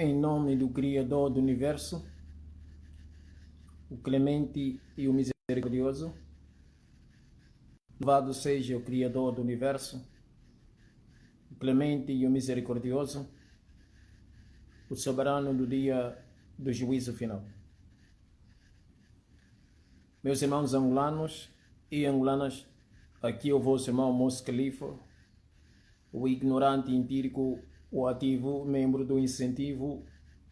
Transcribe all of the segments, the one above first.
Em nome do Criador do Universo, o clemente e o misericordioso, louvado seja o Criador do Universo, o clemente e o misericordioso, o soberano do dia do juízo final. Meus irmãos angolanos e angolanas, aqui é o vosso irmão Moço Khalifa, o ignorante empírico, o ativo membro do incentivo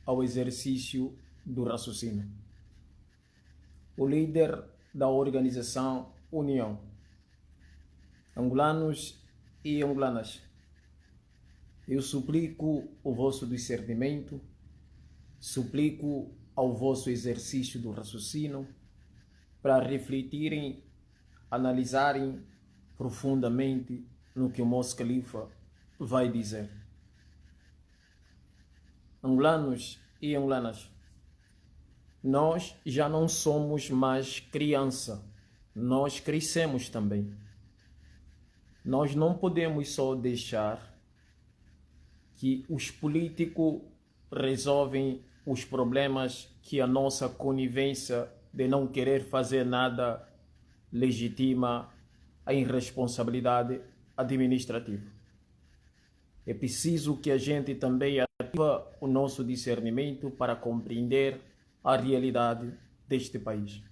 ao exercício do raciocínio, o líder da organização União. Angolanos e angolanas, eu suplico o vosso discernimento, suplico ao vosso exercício do raciocínio para refletirem, analisarem profundamente no que o Moço Khalifa vai dizer. Angolanos e angolanas, nós já não somos mais criança, nós crescemos também. Nós não podemos só deixar que os políticos resolvem os problemas que a nossa conivência de não querer fazer nada legitima a irresponsabilidade administrativa. É preciso que a gente também ativa o nosso discernimento para compreender a realidade deste país.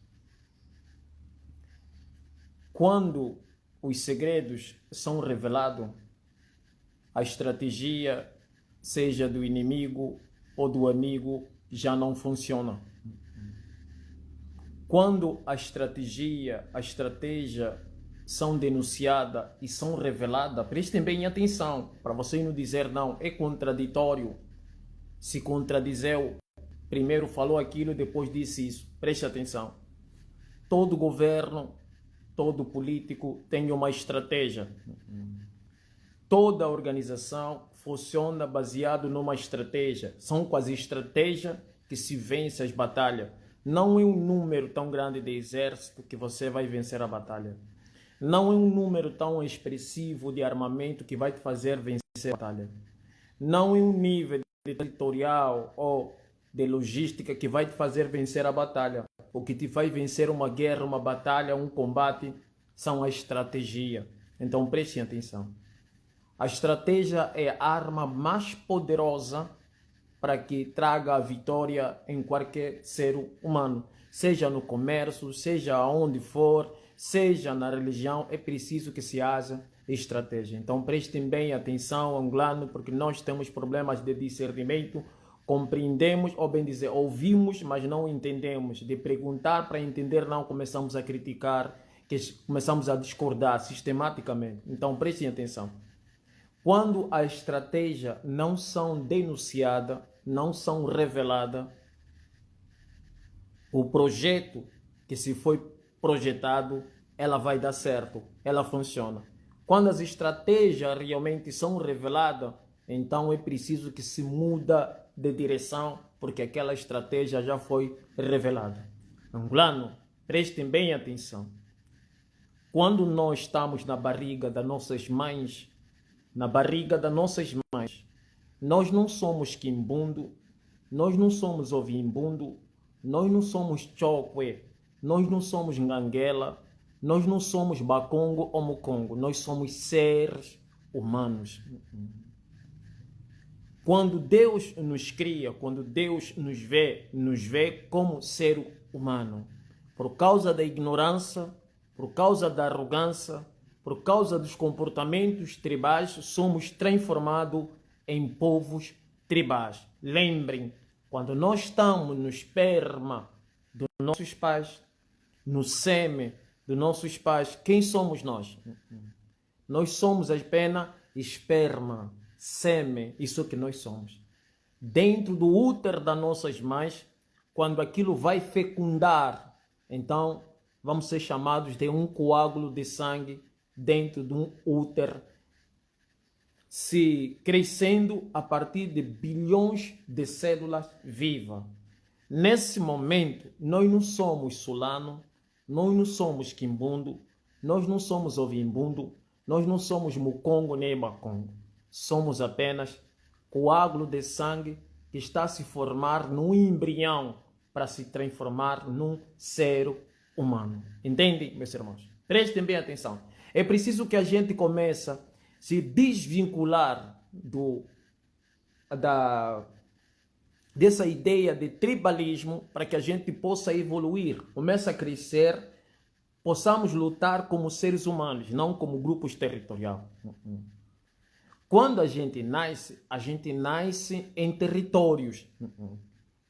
Quando os segredos são revelados, a estratégia, seja do inimigo ou do amigo, já não funciona. Quando a estratégia são denunciadas e são reveladas, prestem bem atenção, para você não dizer não, é contraditório. Se contradizeu, primeiro falou aquilo, depois disse isso. Preste atenção. Todo governo, todo político tem uma estratégia. Toda organização funciona baseado numa estratégia. São com as estratégias que se vence as batalhas. Não é um número tão grande de exército que você vai vencer a batalha. Não é um número tão expressivo de armamento que vai te fazer vencer a batalha. Não é um nível territorial ou de logística que vai te fazer vencer a batalha. O que te vai vencer uma guerra, uma batalha, um combate, são a estratégia. Então prestem atenção. A estratégia é a arma mais poderosa para que traga a vitória em qualquer ser humano. Seja no comércio, seja onde for, seja na religião, é preciso que se haja estratégia. Então prestem bem atenção, angolano, porque nós temos problemas de discernimento, compreendemos, ou bem dizer, ouvimos, mas não entendemos. De perguntar para entender, não começamos a criticar, começamos a discordar sistematicamente. Então prestem atenção. Quando a estratégia não são denunciadas, não são reveladas, o projeto que se foi projetado, ela vai dar certo, ela funciona. Quando as estratégias realmente são reveladas, então é preciso que se muda de direção, porque aquela estratégia já foi revelada. Angolano, prestem bem atenção. Quando nós estamos na barriga das nossas mães, nós não somos quimbundo, nós não somos ovimbundo, nós não somos chokwe, nós não somos nganguela, nós não somos bacongo ou mucongo, nós somos seres humanos. Quando Deus nos cria, quando Deus nos vê como ser humano. Por causa da ignorância, por causa da arrogância, por causa dos comportamentos tribais, somos transformados em povos tribais. Lembrem, quando nós estamos no esperma dos nossos pais, no sêmen dos nossos pais, quem somos nós? Nós somos apenas esperma, sêmen, isso que nós somos. Dentro do útero das nossas mães, quando aquilo vai fecundar, então vamos ser chamados de um coágulo de sangue dentro de um útero, se crescendo a partir de bilhões de células vivas. Nesse momento, nós não somos sulano, nós não somos quimbundo, nós não somos ovimbundo, nós não somos mucongo nem bacongo. Somos apenas coágulo de sangue que está a se formar num embrião para se transformar num ser humano. Entende, meus irmãos? Prestem bem atenção. É preciso que a gente comece a se desvincular dessa ideia de tribalismo para que a gente possa evoluir, comece a crescer, possamos lutar como seres humanos, não como grupos territoriais. Quando a gente nasce em territórios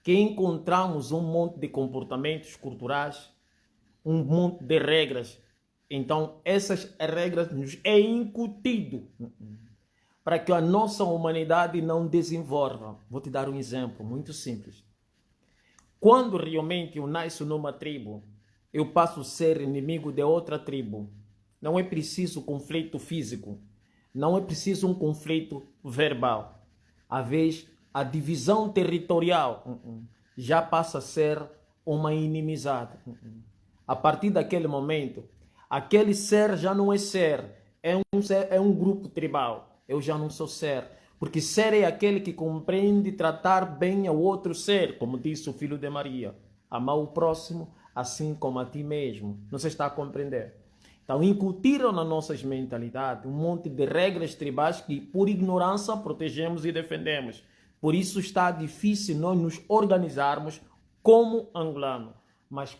que encontramos um monte de comportamentos culturais, um monte de regras. Então, essas regras nos é incutido para que a nossa humanidade não desenvolva. Vou te dar um exemplo muito simples. Quando realmente eu nasço numa tribo, eu passo a ser inimigo de outra tribo. Não é preciso conflito físico. Não é preciso um conflito verbal. Às vezes, a divisão territorial já passa a ser uma inimizade. A partir daquele momento, aquele ser já não é ser, é um grupo tribal. Eu já não sou ser, porque ser é aquele que compreende tratar bem ao outro ser, como disse o filho de Maria. Amar o próximo assim como a ti mesmo. Não se está a compreender? Então, incutiram na nossas mentalidades um monte de regras tribais que, por ignorância, protegemos e defendemos. Por isso está difícil nós nos organizarmos como angolano. Mas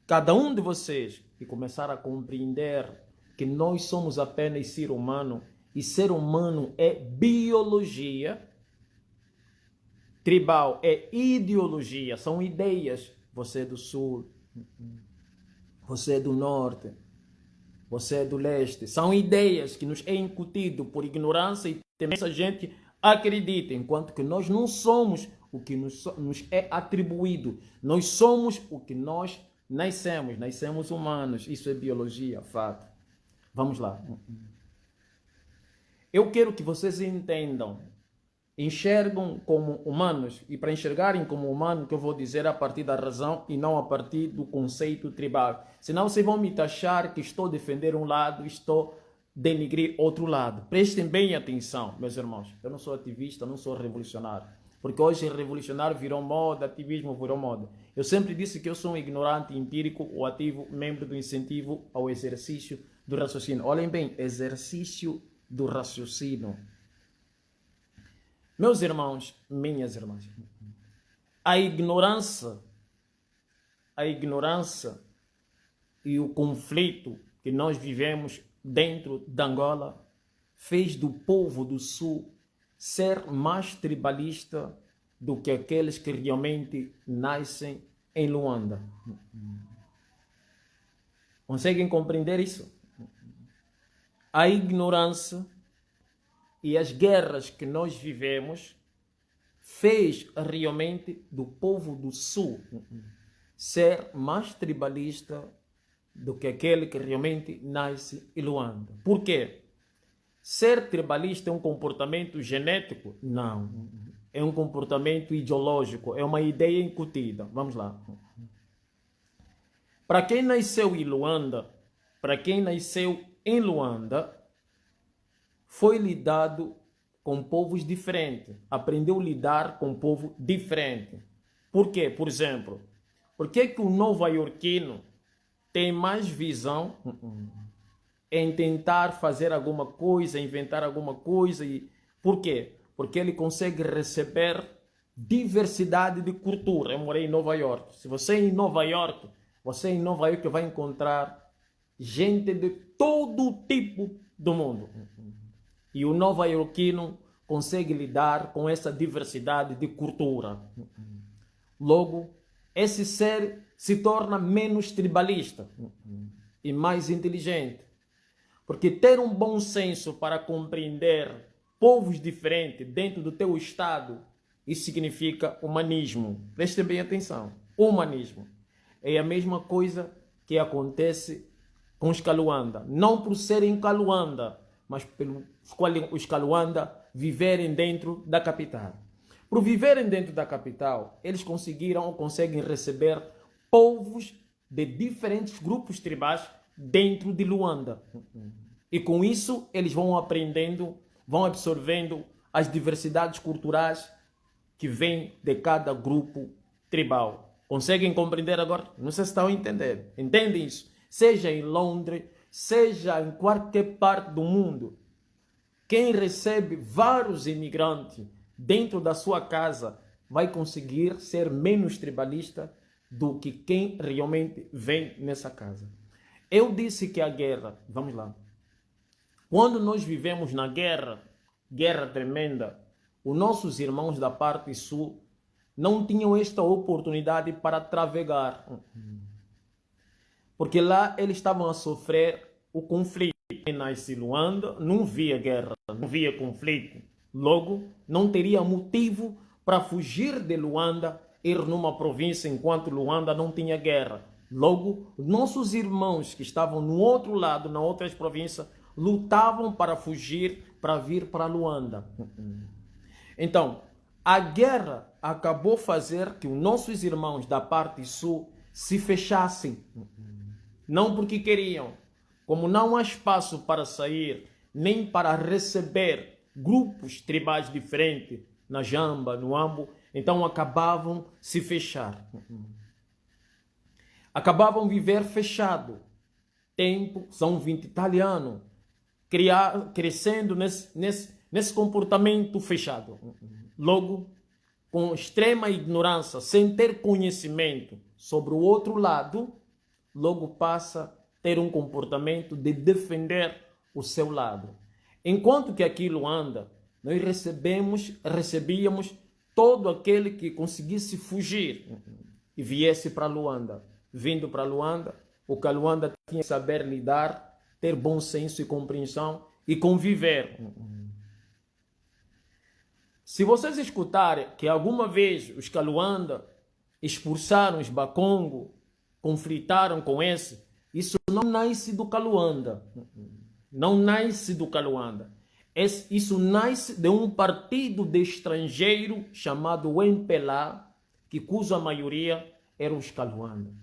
cada um de vocês que começar a compreender que nós somos apenas ser humano, e ser humano é biologia, tribal é ideologia, são ideias. Você é do sul, você é do norte, você é do leste. São ideias que nos é incutido por ignorância e também essa gente acredita, enquanto que nós não somos o que nos é atribuído. Nós somos o que nós nascemos humanos. Isso é biologia, fato. Vamos lá. Eu quero que vocês entendam, enxergam como humanos, e para enxergarem como humano, que eu vou dizer a partir da razão e não a partir do conceito tribal. Senão vocês vão me taxar que estou a defender um lado, estou a denigrir outro lado. Prestem bem atenção, meus irmãos. Eu não sou ativista, não sou revolucionário. Porque hoje revolucionário virou moda, ativismo virou moda. Eu sempre disse que eu sou um ignorante empírico ou ativo, membro do incentivo ao exercício do raciocínio. Olhem bem, exercício do raciocínio. Meus irmãos, minhas irmãs, a ignorância e o conflito que nós vivemos dentro de Angola fez do povo do Sul ser mais tribalista do que aqueles que realmente nascem em Luanda. Conseguem compreender isso? A ignorância e as guerras que nós vivemos fez realmente do povo do Sul ser mais tribalista do que aquele que realmente nasce em Luanda. Por quê? Ser tribalista é um comportamento genético? Não. É um comportamento ideológico, é uma ideia incutida. Vamos lá. Para quem nasceu em Luanda, foi lidado com povos diferentes, aprendeu a lidar com povo diferente. Por quê? Por exemplo, por que o nova-iorquino tem mais visão em tentar fazer alguma coisa, inventar alguma coisa? Por quê? Porque ele consegue receber diversidade de cultura. Eu morei em Nova York. Se você é em Nova York, vai encontrar gente de todo tipo do mundo. E o nova-iorquino consegue lidar com essa diversidade de cultura. Logo, esse ser se torna menos tribalista e mais inteligente. Porque ter um bom senso para compreender povos diferentes dentro do teu estado, isso significa humanismo. Prestem bem atenção. Humanismo. É a mesma coisa que acontece com os Kaluanda. Não por serem Kaluanda, mas pelos quais os Kaluanda viverem dentro da capital. Por viverem dentro da capital, eles conseguem receber povos de diferentes grupos tribais dentro de Luanda. E com isso, eles vão aprendendo, vão absorvendo as diversidades culturais que vêm de cada grupo tribal. Conseguem compreender agora? Não sei se estão a entender. Entendem isso? Seja em Londres, seja em qualquer parte do mundo, quem recebe vários imigrantes dentro da sua casa vai conseguir ser menos tribalista do que quem realmente vem nessa casa. Eu disse que a guerra, vamos lá, quando nós vivemos na guerra tremenda, os nossos irmãos da parte sul não tinham esta oportunidade para travegar, porque lá eles estavam a sofrer o conflito. Nasce Luanda, não via guerra, não via conflito, logo não teria motivo para fugir de Luanda, ir numa província enquanto Luanda não tinha guerra. Logo, nossos irmãos que estavam no outro lado, nas outras províncias, lutavam para fugir, para vir para Luanda. Então, a guerra acabou fazer que os nossos irmãos da parte sul se fechassem. Não porque queriam, como não há espaço para sair, nem para receber grupos tribais diferentes, na Jamba, no Ambo, então acabavam se fechar. Acabavam viver fechado. Tempo, são 20 italianos, crescendo nesse comportamento fechado. Logo, com extrema ignorância, sem ter conhecimento sobre o outro lado, logo passa a ter um comportamento de defender o seu lado. Enquanto que aquilo anda, nós recebíamos todo aquele que conseguisse fugir e viesse para Luanda. Vindo para Luanda, o que a Luanda tinha que saber lidar, ter bom senso e compreensão e conviver. Se vocês escutarem que alguma vez os Caluanda expulsaram os Bakongo, conflitaram com esse, isso não nasce do Caluanda. Não nasce do Caluanda. Isso nasce de um partido de estrangeiro chamado MPLA, cuja maioria eram os Caluanda.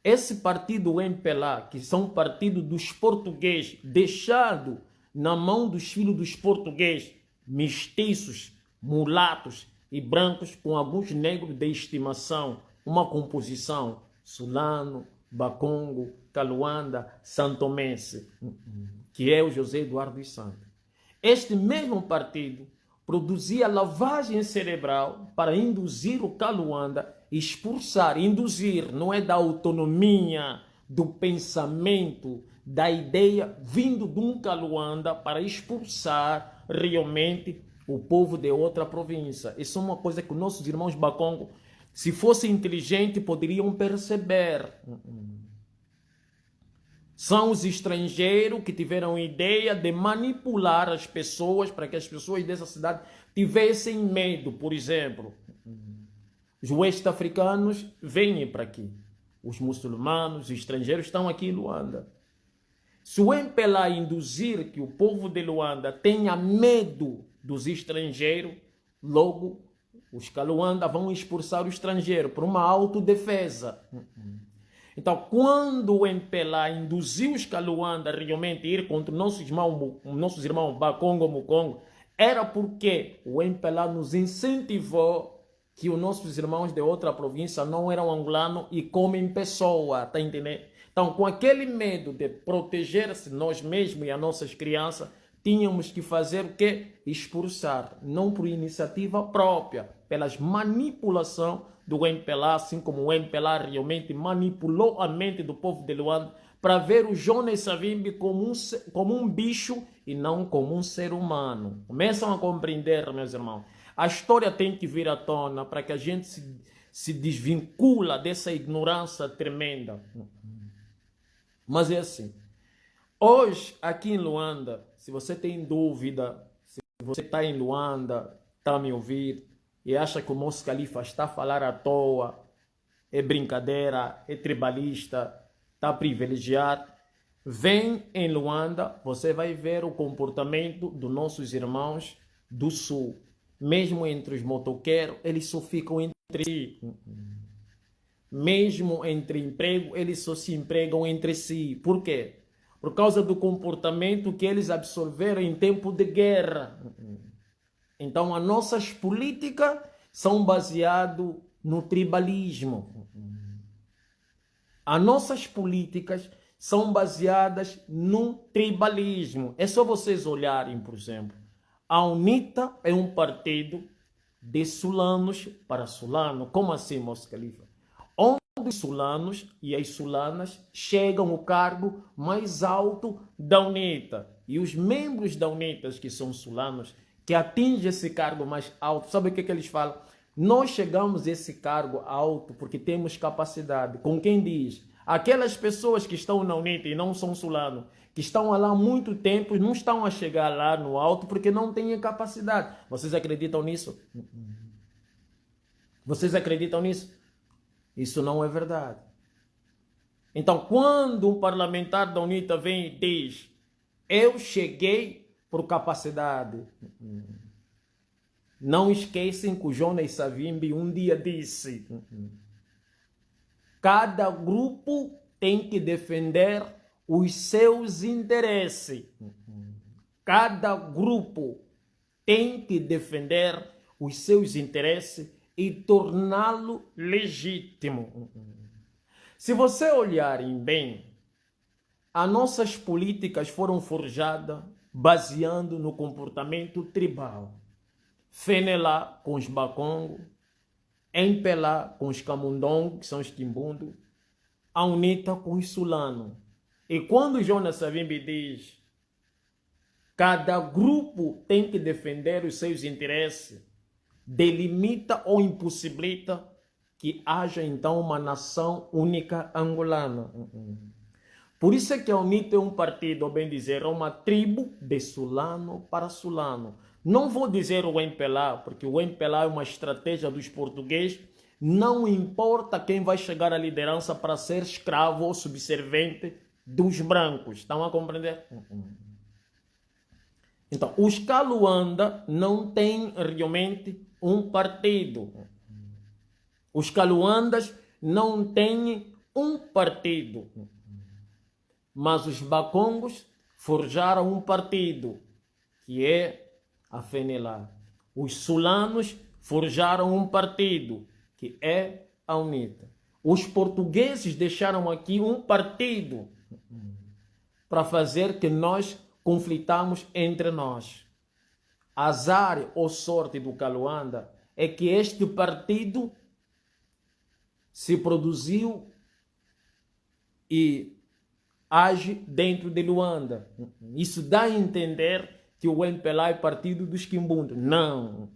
Esse partido MPLA, que são partido dos portugueses, deixado na mão dos filhos dos portugueses, mestiços, mulatos e brancos, com alguns negros de estimação, uma composição Sulano, Bakongo, Caluanda, Santomense, que é o José Eduardo dos Santos. Este mesmo partido produzia lavagem cerebral para induzir o Caluanda, expulsar, induzir, não é da autonomia, do pensamento, da ideia vindo de um Caluanda para expulsar realmente o povo de outra província. Isso é uma coisa que os nossos irmãos Bakongo, se fossem inteligentes, poderiam perceber. São os estrangeiros que tiveram a ideia de manipular as pessoas para que as pessoas dessa cidade tivessem medo. Por exemplo, os west-africanos vêm para aqui. Os muçulmanos, os estrangeiros estão aqui em Luanda. Se o MPLA induzir que o povo de Luanda tenha medo dos estrangeiros, logo os Caluanda vão expulsar o estrangeiro por uma autodefesa. Então, quando o MPLA induziu os Caluanda realmente a ir contra nossos irmãos Bakongo, Mukongo, era porque o MPLA nos incentivou que os nossos irmãos de outra província não eram angolanos e comem pessoa, tá entendendo? Então, com aquele medo de proteger-se nós mesmos e as nossas crianças, tínhamos que fazer o quê? Expulsar, não por iniciativa própria, pelas manipulações do MPLA, assim como o MPLA realmente manipulou a mente do povo de Luanda para ver o Jonas Savimbi como um bicho e não como um ser humano. Começam a compreender, meus irmãos. A história tem que vir à tona para que a gente se desvincula dessa ignorância tremenda. Mas é assim. Hoje, aqui em Luanda, se você tem dúvida, se você está em Luanda, está a me ouvir, e acha que o Moço Califa está a falar à toa, é brincadeira, é tribalista, está privilegiado, vem em Luanda, você vai ver o comportamento dos nossos irmãos do Sul. Mesmo entre os motoqueiros, eles só ficam entre si. Mesmo entre emprego, eles só se empregam entre si. Por quê? Por causa do comportamento que eles absorveram em tempo de guerra. Então, as nossas políticas são baseados no tribalismo. As nossas políticas são baseadas no tribalismo. É só vocês olharem, por exemplo. A UNITA é um partido de sulanos para sulano. Como assim, Moço Califa? Onde os sulanos e as sulanas chegam ao cargo mais alto da UNITA. E os membros da UNITA, que são sulanos, que atingem esse cargo mais alto, sabe o que eles falam? Nós chegamos a esse cargo alto porque temos capacidade. Com quem diz? Aquelas pessoas que estão na UNITA e não são sulanos, que estão lá há muito tempo, não estão a chegar lá no alto porque não têm capacidade. Vocês acreditam nisso? Vocês acreditam nisso? Isso não é verdade. Então, quando um parlamentar da UNITA vem e diz: eu cheguei por capacidade, não esquecem que o Jonas Savimbi um dia disse: cada grupo tem que defender os seus interesses. Cada grupo tem que defender os seus interesses e torná-lo legítimo. Se você olharem bem, as nossas políticas foram forjadas baseando no comportamento tribal. Fenelá com os Bakongo, Empelá com os Camundongo, que são os Quimbundo, a UNITA com os Sulano. E quando Jonas Savimbi diz cada grupo tem que defender os seus interesses, delimita ou impossibilita que haja então uma nação única angolana. Por isso é que a UNITA é um partido, ou bem dizer, é uma tribo de sulano para sulano. Não vou dizer o MPLA, porque o MPLA é uma estratégia dos portugueses. Não importa quem vai chegar à liderança para ser escravo ou subserviente dos brancos. Estão a compreender? Então, os Kaluanda não têm realmente um partido. Os Kaluandas não têm um partido. Mas os Bakongos forjaram um partido, que é a Fenelá. Os Sulanos forjaram um partido, que é a UNITA. Os portugueses deixaram aqui um partido para fazer que nós conflitamos entre nós. Azar ou sorte do Kaluanda é que este partido se produziu e age dentro de Luanda. Isso dá a entender que o MPLA é partido dos Quimbundo. Não.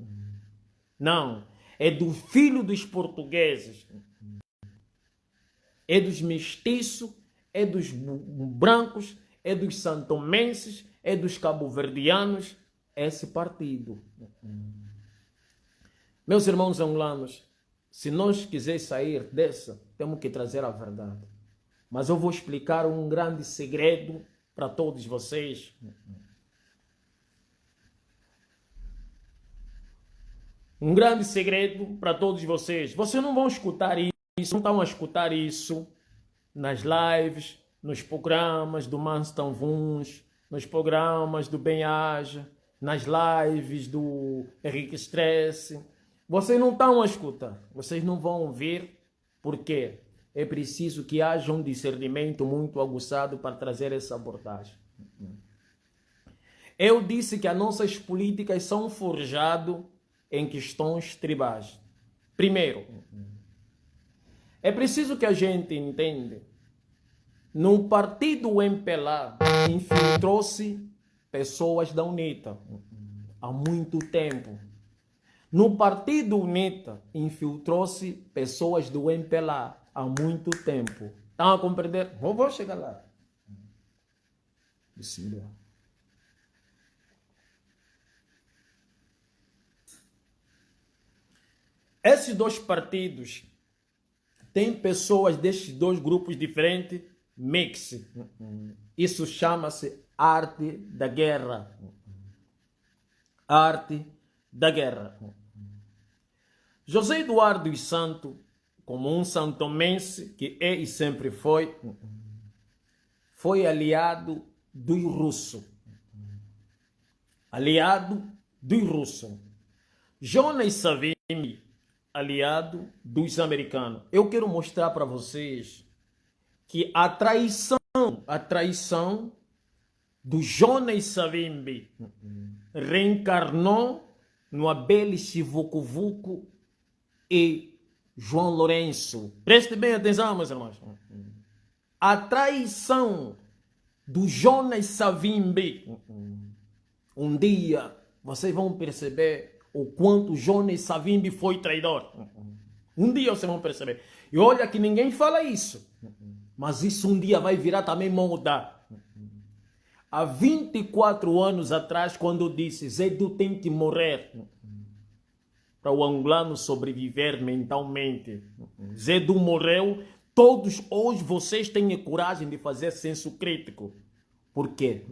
Não. É do filho dos portugueses. É dos mestiços, é dos brancos, é dos santomenses, é dos cabo-verdianos. Esse partido. Meus irmãos angolanos, se nós quisermos sair dessa, temos que trazer a verdade. Mas eu vou explicar um grande segredo para todos vocês. Um grande segredo para todos vocês. Vocês não vão escutar isso, não estão a escutar isso nas lives, nos programas do Manston Vuns, nos programas do Bem-Aja, nas lives do Henrique Stress. Vocês não estão a escutar, vocês não vão ouvir. Por quê? É preciso que haja um discernimento muito aguçado para trazer essa abordagem. Eu disse que as nossas políticas são forjadas em questões tribais. Primeiro, é preciso que a gente entenda, no partido MPLA infiltrou-se pessoas da UNITA há muito tempo. No partido UNITA infiltrou-se pessoas do MPLA há muito tempo. Estão a compreender? Vou chegar lá. Bismillah. Esses dois partidos têm pessoas destes dois grupos diferentes, mix. Isso chama-se arte da guerra. Arte da guerra. José Eduardo dos Santos, como um santomense que é e sempre foi aliado dos russos. Aliado dos russos. Jonas Savimbi aliado dos americanos. Eu quero mostrar para vocês que a traição do Jonas Savimbi reencarnou no Abel Chivucuvuco e João Lourenço. Preste bem atenção, meus irmãos. A traição do Jonas Savimbi. Um dia vocês vão perceber o quanto Jonas Savimbi foi traidor. Um dia vocês vão perceber. E olha que ninguém fala isso. Mas isso um dia vai virar também moda. Há 24 anos atrás, quando eu disse Zedu tem que morrer para o angolano sobreviver mentalmente. Zedu morreu. Todos hoje vocês têm a coragem de fazer senso crítico. Por quê?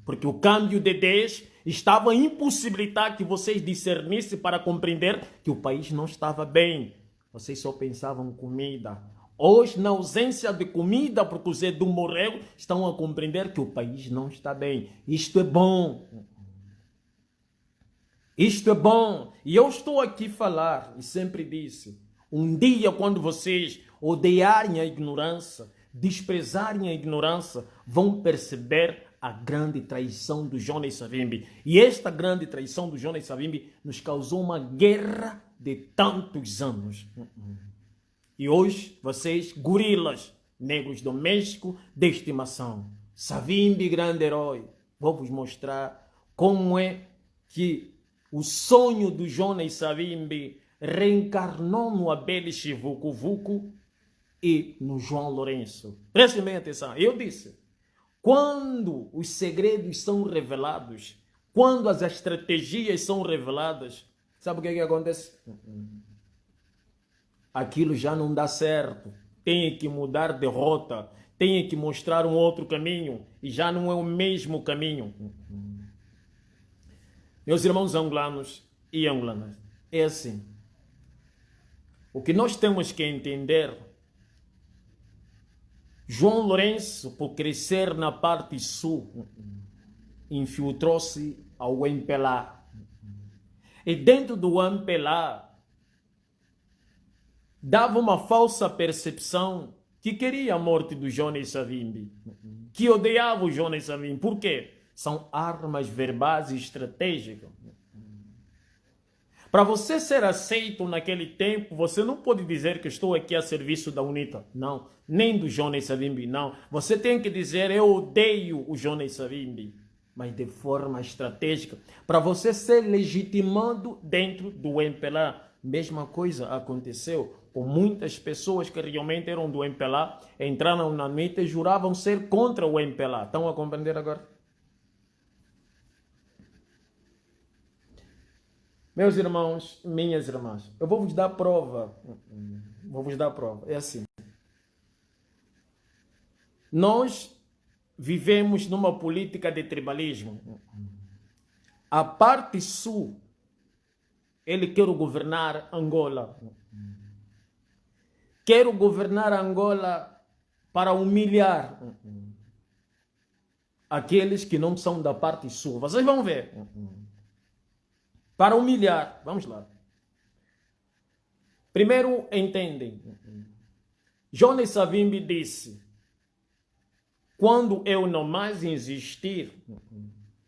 Porque o câmbio de 10 estava a impossibilitar que vocês discernissem para compreender que o país não estava bem. Vocês só pensavam em comida. Hoje, na ausência de comida, porque o Zedu morreu, estão a compreender que o país não está bem. Isto é bom. Isto é bom. E eu estou aqui a falar, e sempre disse, um dia quando vocês odiarem a ignorância, desprezarem a ignorância, vão perceber a grande traição do Jonas Savimbi. E esta grande traição do Jonas Savimbi nos causou uma guerra de tantos anos. E hoje, vocês, gorilas, negros domésticos de estimação. Savimbi, grande herói. Vou vos mostrar como é que o sonho do Jonas Savimbi reencarnou no Abel Chivucuvuco e no João Lourenço. Prestem bem atenção. Eu disse, quando os segredos são revelados, quando as estratégias são reveladas, sabe o que acontece? Aquilo já não dá certo. Tem que mudar de rota. Tem que mostrar um outro caminho. E já não é o mesmo caminho. Meus irmãos angolanos e angolanas, é assim. O que nós temos que entender, João Lourenço, por crescer na parte sul, infiltrou-se ao MPLA. E dentro do MPLA, dava uma falsa percepção que queria a morte do Jonas Savimbi, que odiava o Jonas Savimbi. Por quê? São armas verbais e estratégicas. Para você ser aceito naquele tempo, você não pode dizer que estou aqui a serviço da UNITA. Não, nem do Jonas Savimbi, não. Você tem que dizer, eu odeio o Jonas Savimbi, mas de forma estratégica, para você ser legitimado dentro do MPLA. Mesma coisa aconteceu com muitas pessoas que realmente eram do MPLA, entraram na UNITA e juravam ser contra o MPLA. Estão a compreender agora? Meus irmãos, minhas irmãs, eu vou vos dar prova. Vou vos dar prova. É assim. Nós vivemos numa política de tribalismo. A parte sul, ele quer governar Angola. Quer governar Angola para humilhar aqueles que não são da parte sul. Vocês vão ver. Para humilhar. Vamos lá. Primeiro, entendem. Jonas Savimbi disse, quando eu não mais insistir,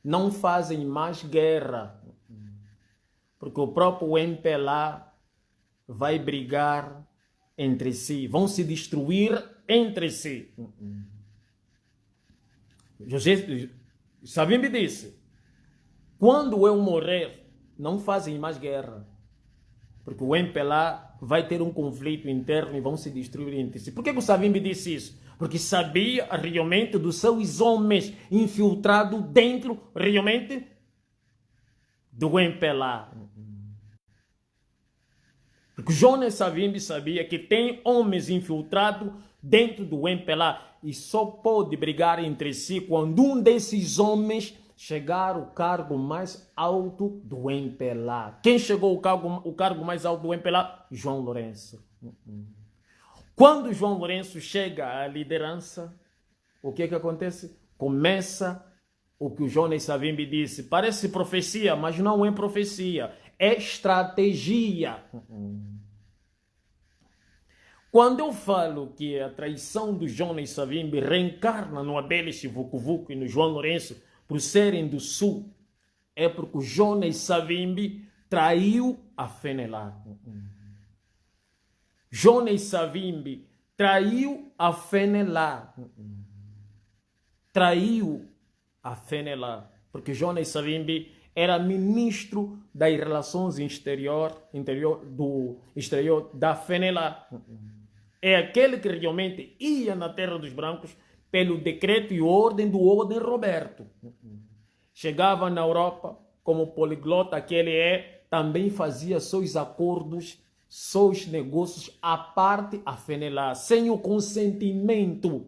não fazem mais guerra. Porque o próprio MPLA vai brigar entre si. Vão se destruir entre si. Savimbi disse, quando eu morrer, não fazem mais guerra. Porque o MPLA vai ter um conflito interno e vão se destruir entre si. Por que o Savimbi disse isso? Porque sabia realmente dos seus homens infiltrados dentro, realmente, do MPLA. Porque Jonas Savimbi sabia que tem homens infiltrados dentro do MPLA e só pode brigar entre si quando um desses homens chegar ao cargo mais alto do MPLA. Quem chegou ao cargo mais alto do MPLA? João Lourenço. Quando João Lourenço chega à liderança, o que acontece? Começa o que o Jonas Savimbi disse. Parece profecia, mas não é profecia. É estratégia. Quando eu falo que a traição do Jonas Savimbi reencarna no Abel Vucu e no João Lourenço por serem do Sul, é porque o Jonas Savimbi traiu a Fenelar. Jonas Savimbi traiu a Fenelar. Traiu a Fenelar. Porque Jonas Savimbi era ministro das Relações Exterior da Fenelar. É aquele que realmente ia na terra dos brancos pelo decreto e ordem do Ordem Roberto. Chegava na Europa, como poliglota que ele é, também fazia seus acordos, seus negócios à parte a Fenelar, sem o consentimento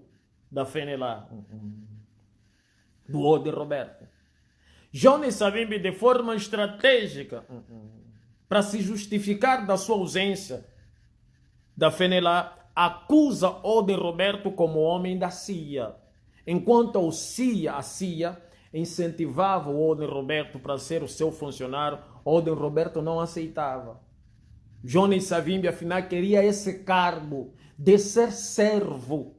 da Fenelar, do Ordem Roberto. Jonas Savimbi, de forma estratégica, para se justificar da sua ausência da Fenelar, acusa Ordem Roberto como homem da CIA, enquanto a CIA incentivava o Ordem Roberto para ser o seu funcionário. Ordem Roberto não aceitava. Jonas Savimbi, afinal, queria esse cargo de ser servo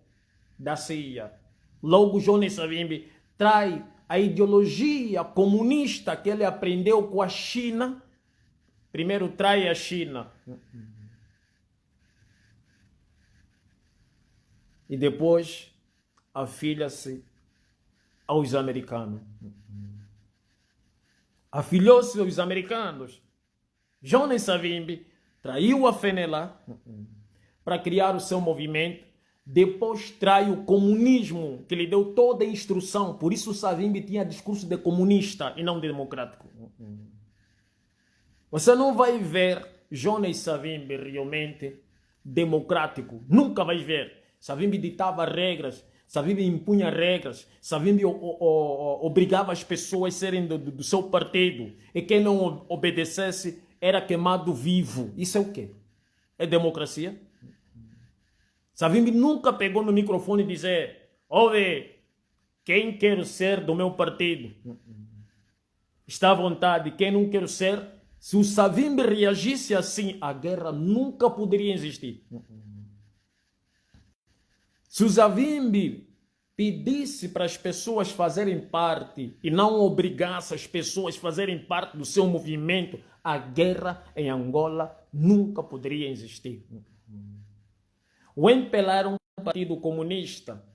da CIA. Logo, Jonas Savimbi trai a ideologia comunista que ele aprendeu com a China. Primeiro trai a China. E depois afilha-se aos americanos. Afilhou-se aos americanos. Jonas Savimbi traiu a Fenelar para criar o seu movimento. Depois trai o comunismo, que lhe deu toda a instrução. Por isso o Savimbi tinha discurso de comunista e não de democrático. Você não vai ver Jonas Savimbi realmente democrático. Nunca vai ver. Savimbi ditava regras, Savimbi impunha regras, Savimbi obrigava as pessoas a serem do seu partido. E quem não obedecesse era queimado vivo. Isso é o quê? É democracia? Savimbi nunca pegou no microfone e dizer: ouve, quem quer ser do meu partido está à vontade, quem não quer ser. Se o Savimbi reagisse assim, a guerra nunca poderia existir. Se o Savimbi pedisse para as pessoas fazerem parte e não obrigasse as pessoas a fazerem parte do seu movimento, a guerra em Angola nunca poderia existir. O MPLA era um partido comunista.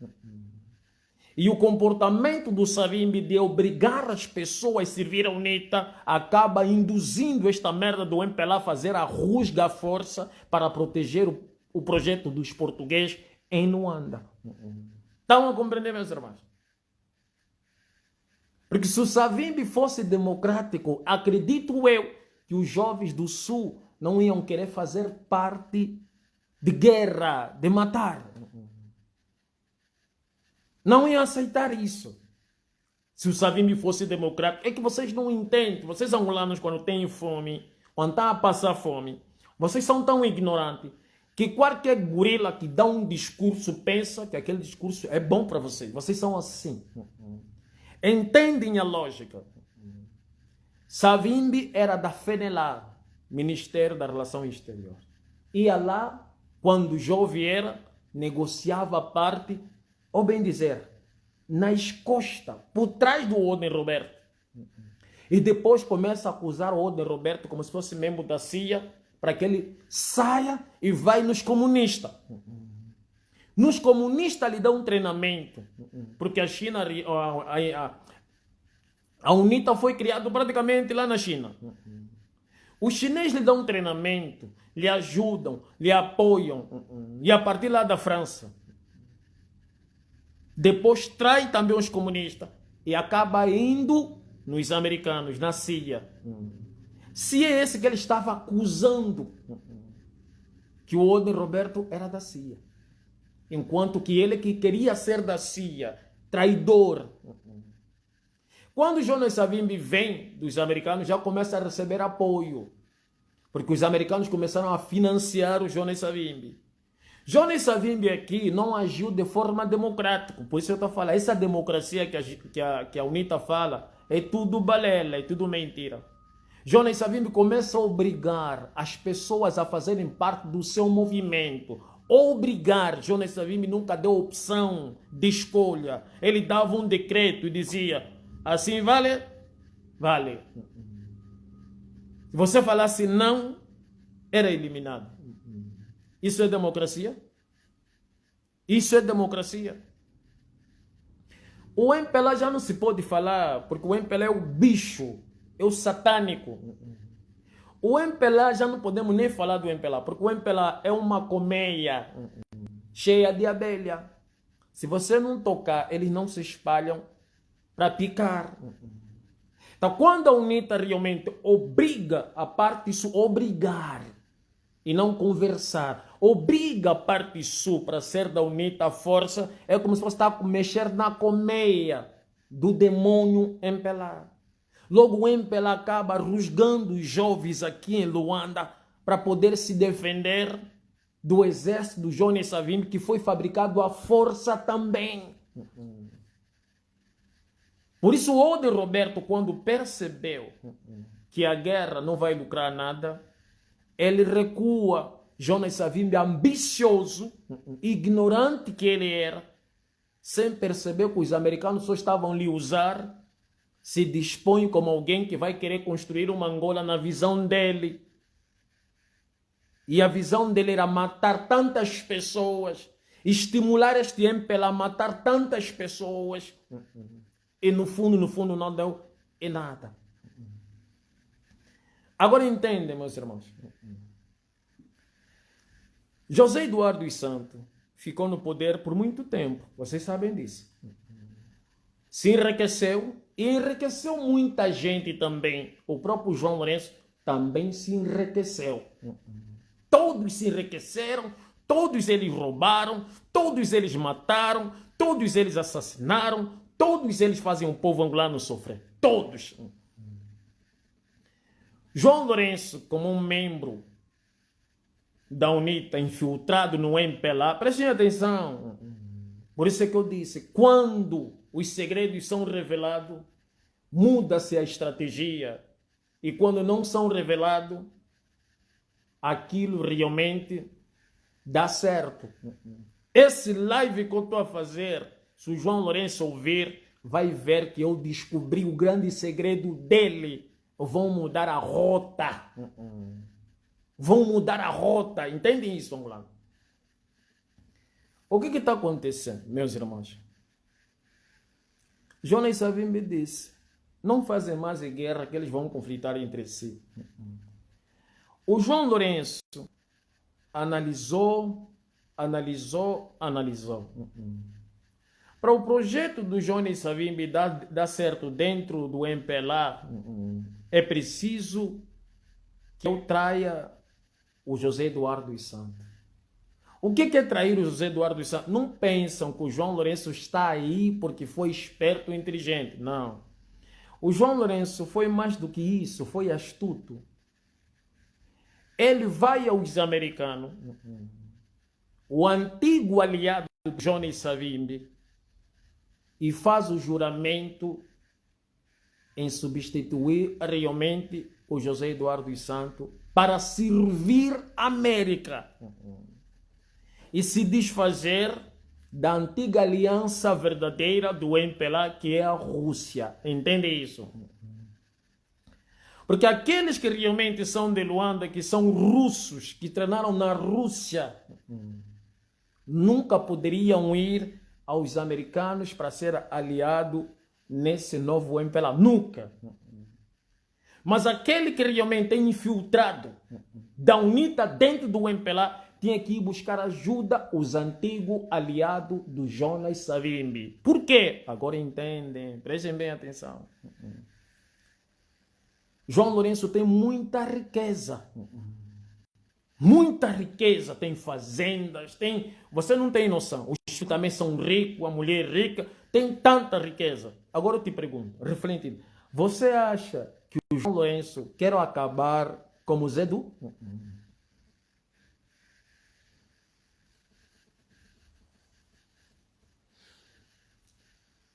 E o comportamento do Savimbi de obrigar as pessoas a servir a UNITA acaba induzindo esta merda do MPLA a fazer a rusga à força para proteger o projeto dos portugueses em Luanda. Estão a compreender, meus irmãos? Porque se o Savimbi fosse democrático, acredito eu que os jovens do Sul não iam querer fazer parte de guerra, de matar. Não iam aceitar isso. Se o Savimbi fosse democrático, é que vocês não entendem. Vocês angolanos, quando têm fome, quando estão a passar fome, vocês são tão ignorantes que qualquer gorila que dá um discurso pensa que aquele discurso é bom para vocês. Vocês são assim. Entendem a lógica. Savimbi era da Fenelar, Ministério da Relação Exterior. Ia lá, quando jovem era, negociava a parte, ou bem dizer, nas costas, por trás do Ordem Roberto. E depois começa a acusar o Ordem Roberto como se fosse membro da CIA, para que ele saia e vai nos comunistas. Nos comunistas lhe dão um treinamento, porque a China, a UNITA foi criada praticamente lá na China. Os chineses lhe dão um treinamento, lhe ajudam, lhe apoiam, e a partir lá da França. Depois trai também os comunistas e acaba indo nos americanos, na CIA. Se é esse que ele estava acusando, que o Ordem Roberto era da CIA, enquanto que ele que queria ser da CIA, traidor. Quando Jonas Savimbi vem dos americanos, já começa a receber apoio, porque os americanos começaram a financiar o Jonas Savimbi. Jonas Savimbi aqui não agiu de forma democrática, por isso eu estou falando, essa democracia que a UNITA fala é tudo balela, é tudo mentira. Jonas Savimbi começa a obrigar as pessoas a fazerem parte do seu movimento. Obrigar, Jonas Savimbi nunca deu opção de escolha. Ele dava um decreto e dizia, assim vale? Vale. Se você falasse não, era eliminado. Isso é democracia? Isso é democracia. O MPLA já não se pode falar, porque o MPLA é o bicho, é o satânico. O MPLA já não podemos nem falar do MPLA, porque o MPLA é uma colmeia cheia de abelha. Se você não tocar, eles não se espalham para picar. Então, quando a UNITA realmente obriga a parte sul, obrigar e não conversar, obriga a parte sul para ser da UNITA a força, é como se fosse estar a mexer na colmeia do demônio MPLA. Logo o MPLA acaba rusgando os jovens aqui em Luanda para poder se defender do exército do Jonas Savimbi, que foi fabricado à força também. Por isso o Ode Roberto, quando percebeu que a guerra não vai lucrar nada, ele recua. Jonas Savimbi, ambicioso, ignorante que ele era, sem perceber que os americanos só estavam lhe usar, se dispõe como alguém que vai querer construir uma Angola na visão dele. E a visão dele era matar tantas pessoas, estimular este MPLA a matar tantas pessoas. E no fundo não deu em nada. Agora entendem, meus irmãos. José Eduardo dos Santos ficou no poder por muito tempo. Vocês sabem disso. Se enriqueceu e enriqueceu muita gente também. O próprio João Lourenço também se enriqueceu. Todos se enriqueceram, todos eles roubaram, todos eles mataram, todos eles assassinaram, todos eles fazem o povo angolano sofrer. Todos. João Lourenço, como um membro da UNITA, infiltrado no MPLA, prestem atenção. Por isso é que eu disse, quando os segredos são revelados, muda-se a estratégia. E quando não são revelados, aquilo realmente dá certo. Esse live que eu estou a fazer, se o João Lourenço ouvir, vai ver que eu descobri o grande segredo dele. Vão mudar a rota. Vão mudar a rota. Entendem isso, angolano? O que está acontecendo, meus irmãos? Jonas Savimbi disse, não fazem mais guerra que eles vão conflitar entre si. O João Lourenço analisou. Para o projeto do Jonas Savimbi dar certo dentro do MPLA, é preciso que eu traia o José Eduardo dos Santos. O que é trair o José Eduardo dos Santos? Não pensam que o João Lourenço está aí porque foi esperto e inteligente. Não. O João Lourenço foi mais do que isso, foi astuto. Ele vai aos americanos, o antigo aliado do Jonas Savimbi, e faz o juramento em substituir realmente o José Eduardo dos Santos para servir a América e se desfazer da antiga aliança verdadeira do MPLA, que é a Rússia. Entende isso? Porque aqueles que realmente são de Luanda, que são russos, que treinaram na Rússia, nunca poderiam ir aos americanos para ser aliado nesse novo MPLA. Nunca. Mas aquele que realmente é infiltrado da UNITA dentro do MPLA tinha que ir buscar ajuda os antigos aliados do Jonas Savimbi. Por quê? Agora entendem, prestem bem atenção. João Lourenço tem muita riqueza. Muita riqueza, tem fazendas, tem... Você não tem noção. Os filhos também são ricos, a mulher é rica, tem tanta riqueza. Agora eu te pergunto, refletindo, você acha que o João Lourenço quer acabar como o Zedu?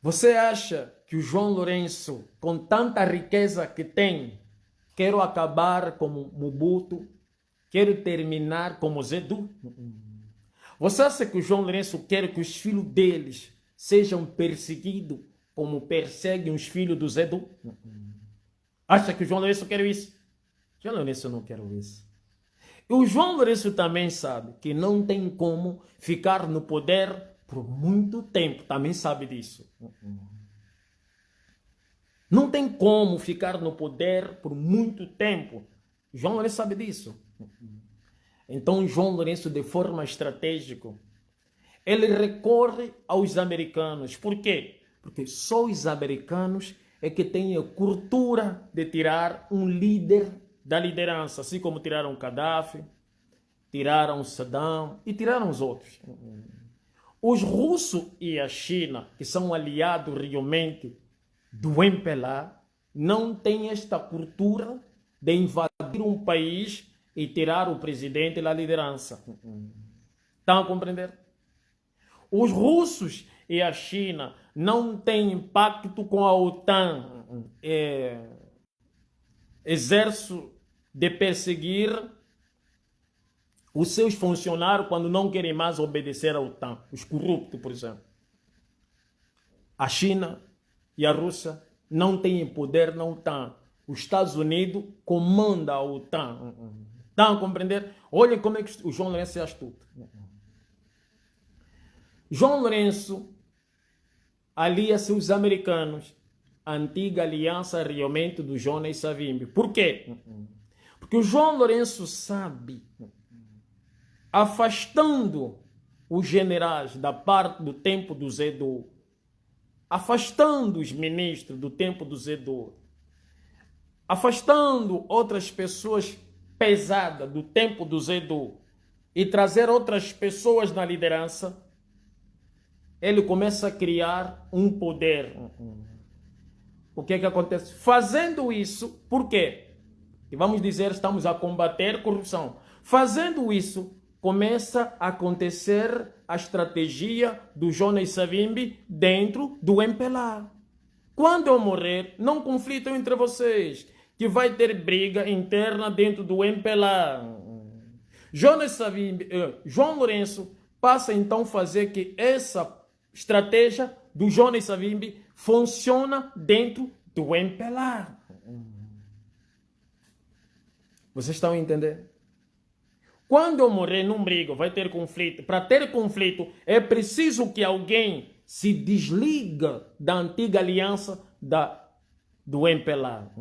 Você acha que o João Lourenço, com tanta riqueza que tem, quer acabar como Mobutu? Quer terminar como Zedu? Você acha que o João Lourenço quer que os filhos deles sejam perseguidos como perseguem os filhos do Zedu? Acha que o João Lourenço quer isso? João Lourenço não quer isso. E o João Lourenço também sabe que não tem como ficar no poder por muito tempo. Também sabe disso. Não tem como ficar no poder por muito tempo. João Lourenço sabe disso. Então, João Lourenço, de forma estratégica, ele recorre aos americanos. Por quê? Porque só os americanos é que têm a cultura de tirar um líder da liderança, assim como tiraram Gaddafi, tiraram Saddam e tiraram os outros. Os russos e a China, que são aliados realmente do MPLA, não têm esta cultura de invadir um país e tirar o presidente da liderança. Estão a compreender? Os russos e a China não têm pacto com a OTAN, exército de perseguir os seus funcionários quando não querem mais obedecer à OTAN, os corruptos, por exemplo. A China e a Rússia não têm poder na OTAN. Os Estados Unidos comandam a OTAN. Estão a compreender? Olhem como é que o João Lourenço é astuto. João Lourenço alia-se aos americanos, a antiga aliança realmente do Jonas Savimbi. Por quê? Porque o João Lourenço sabe, afastando os generais da parte do tempo do Zedu, afastando os ministros do tempo do Zedu, afastando outras pessoas pesadas do tempo do Zedu e trazer outras pessoas na liderança, ele começa a criar um poder. O que é que acontece? Fazendo isso, por quê? E vamos dizer, estamos a combater corrupção. Fazendo isso, começa a acontecer a estratégia do Jonas Savimbi dentro do MPLA. Quando eu morrer, não conflitam entre vocês, que vai ter briga interna dentro do MPLA. Jonas Savimbi, João Lourenço passa então a fazer que essa estratégia do Jonas Savimbi funciona dentro do MPLA. Vocês estão a entender? Quando eu morrer, não brigo, vai ter conflito. Para ter conflito, é preciso que alguém se desliga da antiga aliança do MPLA.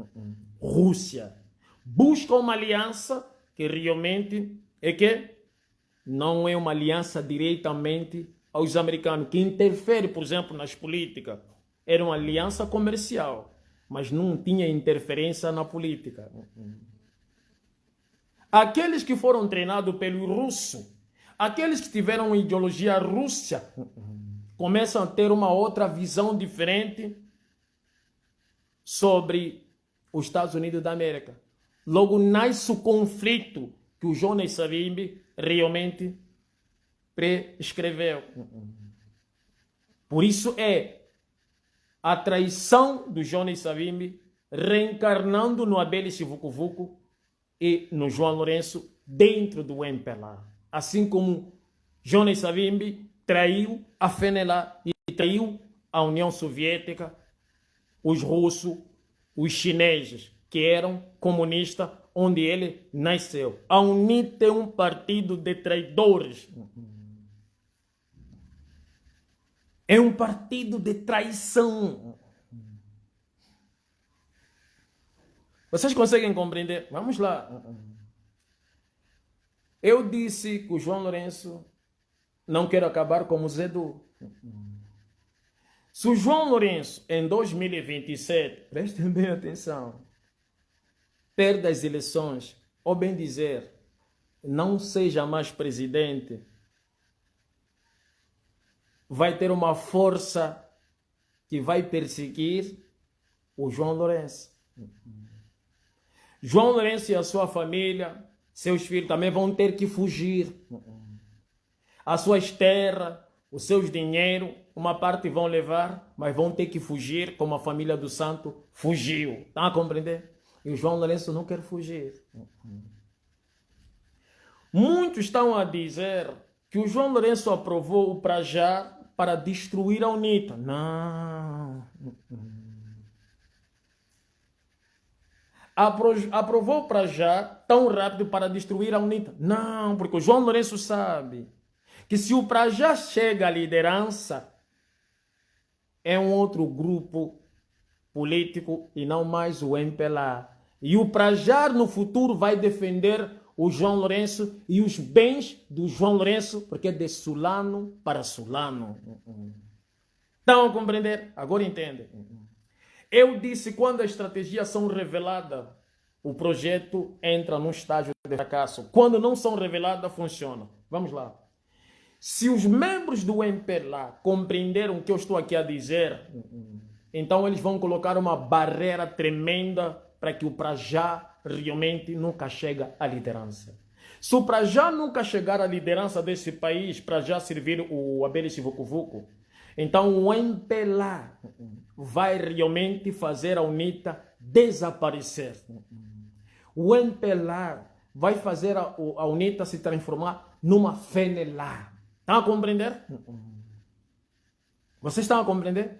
Rússia. Busca uma aliança que realmente é que não é uma aliança diretamente aos americanos, que interfere, por exemplo, nas políticas. Era uma aliança comercial, mas não tinha interferência na política. Aqueles que foram treinados pelo russo, aqueles que tiveram ideologia russa, começam a ter uma outra visão diferente sobre os Estados Unidos da América. Logo nasce o conflito que o Jonas Savimbi realmente prescreveu. Por isso é a traição do Jonas Savimbi reencarnando no Abel Vucu e no João Lourenço dentro do MPLA. Assim como Jonas Savimbi traiu a FENELA e traiu a União Soviética, os russos, os chineses, que eram comunistas, onde ele nasceu. A UNITA é um partido de traidores. É um partido de traição. Vocês conseguem compreender? Vamos lá. Eu disse que o João Lourenço não quer acabar como o Zedu. Se o João Lourenço, em 2027, prestem bem atenção, perde as eleições, ou bem dizer, não seja mais presidente, vai ter uma força que vai perseguir o João Lourenço. João Lourenço e a sua família, seus filhos também vão ter que fugir. As suas terras, os seus dinheiros, uma parte vão levar, mas vão ter que fugir como a família do santo fugiu. Estão a compreender? E o João Lourenço não quer fugir. Muitos estão a dizer que que o João Lourenço aprovou o Prajá para destruir a UNITA. Não. Aprovou o Prajá tão rápido para destruir a UNITA. Não, porque o João Lourenço sabe que se o Prajá chega à liderança, é um outro grupo político e não mais o MPLA. E o Prajá no futuro vai defender o João Lourenço e os bens do João Lourenço, porque é de Sulano para Sulano. Estão a compreender? Agora entendem. Eu disse, quando as estratégias são reveladas, o projeto entra num estágio de fracasso. Quando não são reveladas, funciona. Vamos lá. Se os membros do MPLA compreenderam o que eu estou aqui a dizer, então eles vão colocar uma barreira tremenda para que o Prajá realmente nunca chegue à liderança. Se o Prajá nunca chegar à liderança desse país, para já servir o Abel Vucu-Vucu, então o MPLA vai realmente fazer a UNITA desaparecer. O MPLA vai fazer a UNITA se transformar numa FENELA. Estão a compreender? Vocês estão a compreender?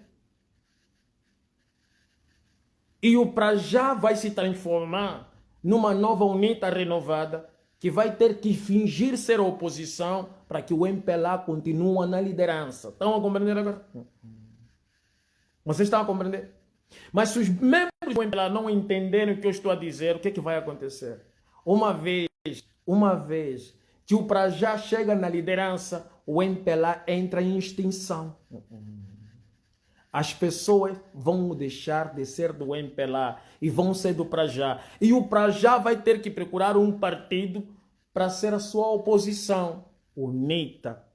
E o Prajá vai se transformar numa nova UNITA renovada que vai ter que fingir ser oposição para que o MPLA continue na liderança. Estão a compreender agora? Vocês estão a compreender? Mas se os membros do MPLA não entenderem o que eu estou a dizer, o que é que vai acontecer? Uma vez que o Prajá chega na liderança, o MPLA entra em extinção. As pessoas vão deixar de ser do MPLA e vão ser do Prajá. E o Prajá vai ter que procurar um partido para ser a sua oposição. UNITA.